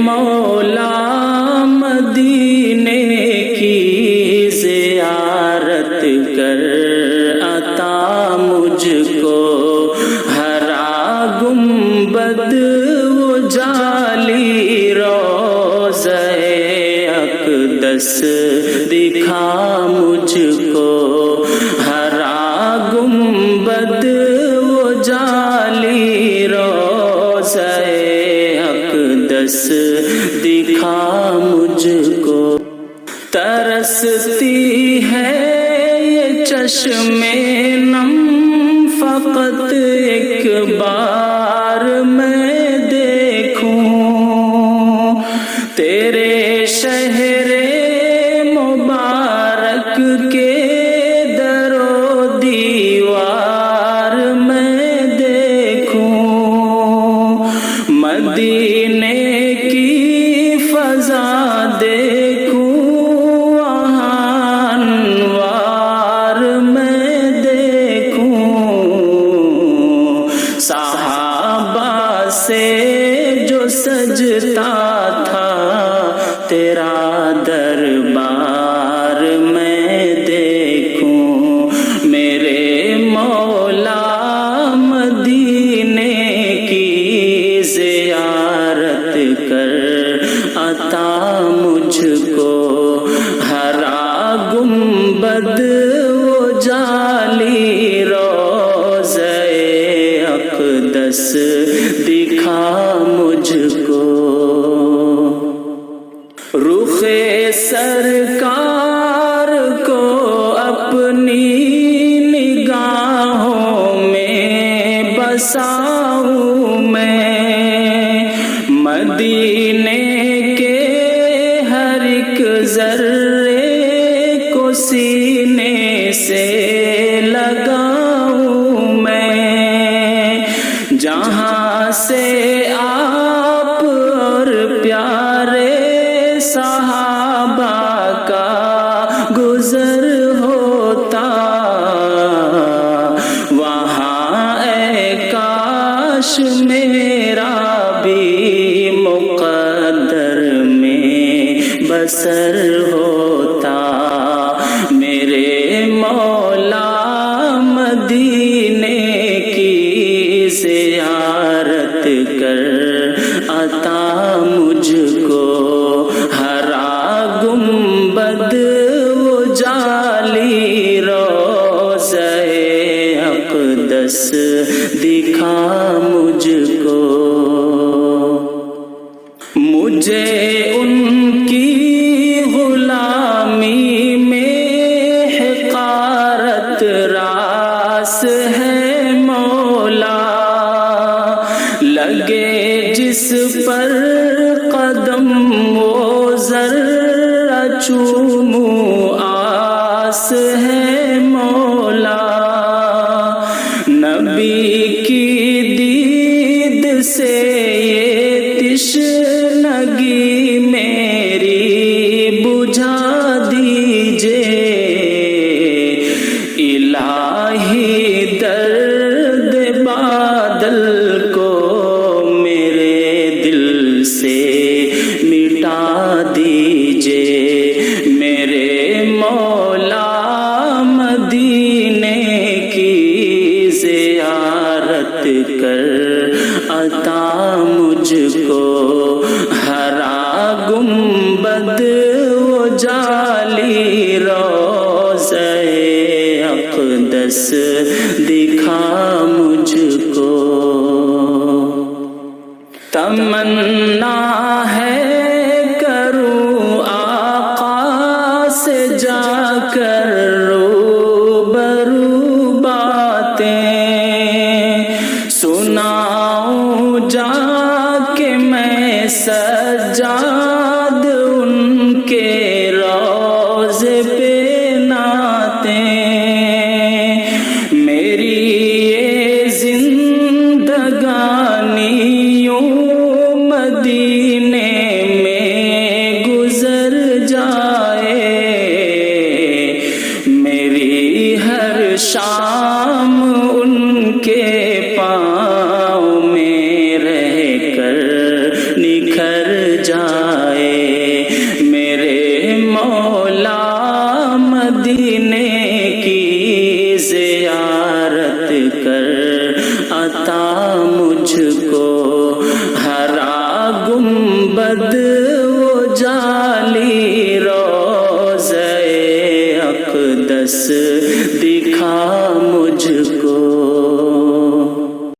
مولا مدینے کی زیارت کر عطا مجھ کو، ہرا گنبد وہ جعلی روضہ اقدس دکھا مجھ کو، ہرا گنبد وہ جعلی روضہ اقدس دکھا مجھ کو۔ ترستی ہے یہ چشم نم فقط ایک بار میں دیکھوں، تیرے شہر مبارک کے در و دیوار میں دیکھوں، مدینے کی فضا دیکھوں، وہاں انوار میں دیکھوں، صحابہ سے جو سجتا تھا تیرا دربار میں دیکھوں، میرے مولا مدینے کی زیارت کر عطا مجھ کو، ہرا گنبد وہ جعلی روضہ اقدس دکھا مجھ کو۔ رخ سرکار کو اپنی نگاہوں میں بساؤں میں، مدینے کے ہر ایک ذرے کو سینے سے لگاؤں میں، جہاں سے آپ اور پیارے صحابہ کا گزر ہوتا، وہاں اے کاش میرا بھی مقدر میں بسر ہوتا، میرے مولا مدینے کی زیارت کر عطا مجھ کو، ہرا گنبد وہ جعلی روضہ اقدس دکھا مجھ کو۔ مجھے ان کی غلامی میں حقارت راس ہے مولا، لگے جس پر قدم وہ ذرہ چوموں آس ہے مولا، نبی کی دید سے یہ تشنگی میری بجھا دیجئے، الہی درد بادل کو میرے دل سے مٹا دیجئے، میرے مولا مدینے کی زیارت کر عطا مجھ کو، ہرا گنبد وہ جعلی روضہ اقدس دکھا مجھ کو۔ تمنا ہے کروں آقا سے جا کر روبرو باتیں، سناؤں جا کے میں سجاد ان کے روضے پہ نعتیں، میری یہ زندگانی یوں مدینے میں گزر جائے، میری ہر شام ان کے پاؤں میں رہ کر نکھر جائے۔ مدینے کی زیارت کر عطا مجھ کو، ہرا گنبد وہ جالی روضہ اقدس دکھا